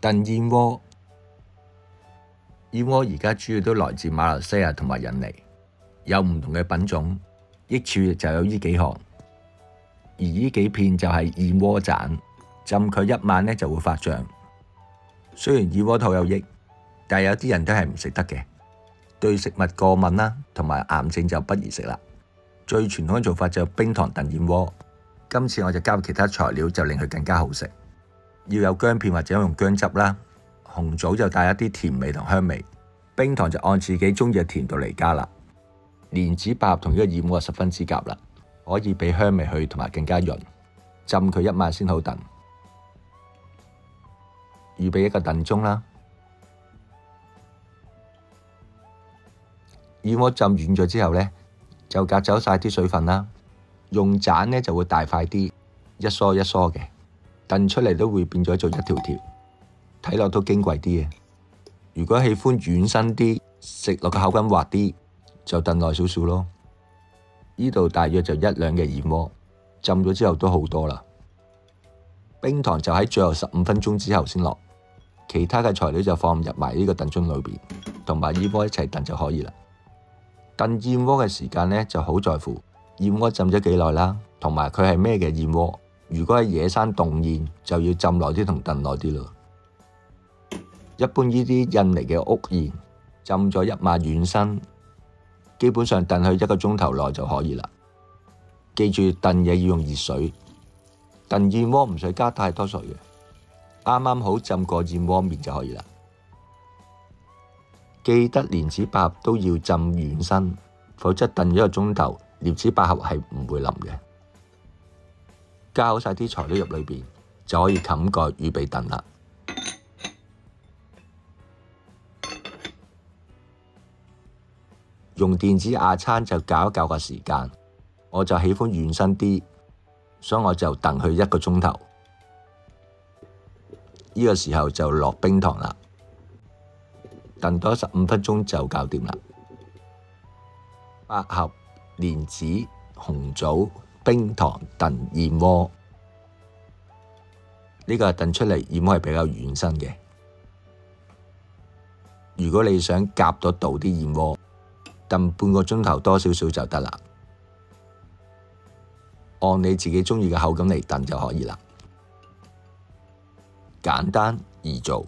燉燕窩，燕窩而家主要都來自馬來西亞同埋印尼，有唔同嘅品種，益處就有呢幾項。而呢幾片就係燕窩盞，浸佢1晚呢就會發脹。雖然燕窩好有益，但係有啲人都係唔食得嘅，對食物過敏啦，同埋癌症就不宜食啦。最傳統嘅做法就冰糖燉燕窩，今次我就加入其他材料，就令佢更加好食。要有薑片或者用薑汁啦，紅棗就帶一啲甜味同香味，冰糖就按自己中意嘅甜度嚟加啦。蓮子百合同呢個燕窩十分之夾啦，可以俾香味去同埋更加潤。浸佢1晚先好燉。預備一個燉盅啦，燕窩浸軟咗之後呢，就隔走晒啲水分啦。用盞呢就會大塊啲，一梳一梳嘅。燉出嚟都會變咗做一條條，睇落都矜貴啲嘅。如果喜歡軟身啲，食落個口感滑啲，就燉耐少少咯。呢度大約就1兩嘅燕窩，浸咗之後都好多啦。冰糖就喺最後15分鐘之後先落，其他嘅材料就放入埋呢個燉盅裏邊，同埋燕窩一齊燉就可以啦。燉燕窩嘅時間呢就好在乎燕窩浸咗幾耐啦，同埋佢係咩嘅燕窩。如果係野生凍燕，就要浸耐啲同燉耐啲咯。一般呢啲印尼嘅屋燕，浸咗1晚軟身，基本上燉去1個鐘頭內就可以啦。記住燉嘢要用熱水，燉燕窩唔使加太多水嘅，啱啱好浸過燕窩面就可以啦。記得蓮子百合都要浸軟身，否則燉1個鐘頭，蓮子百合係唔會腍嘅。加好晒啲材料入裏邊，就可以冚蓋預備燉啦。用電子瓦餐就較一較個時間，我就喜歡軟身啲，所以我就燉佢1個鐘頭。呢個時候就落冰糖啦，燉多15分鐘就搞掂啦。百合、蓮子、紅棗、冰糖燉燕窩，呢個係燉出嚟燕窩係比較軟身嘅。如果你想夾到啲燕窩，燉半個鐘頭多少少就得啦。按你自己中意嘅口感嚟燉就可以啦，簡單易做。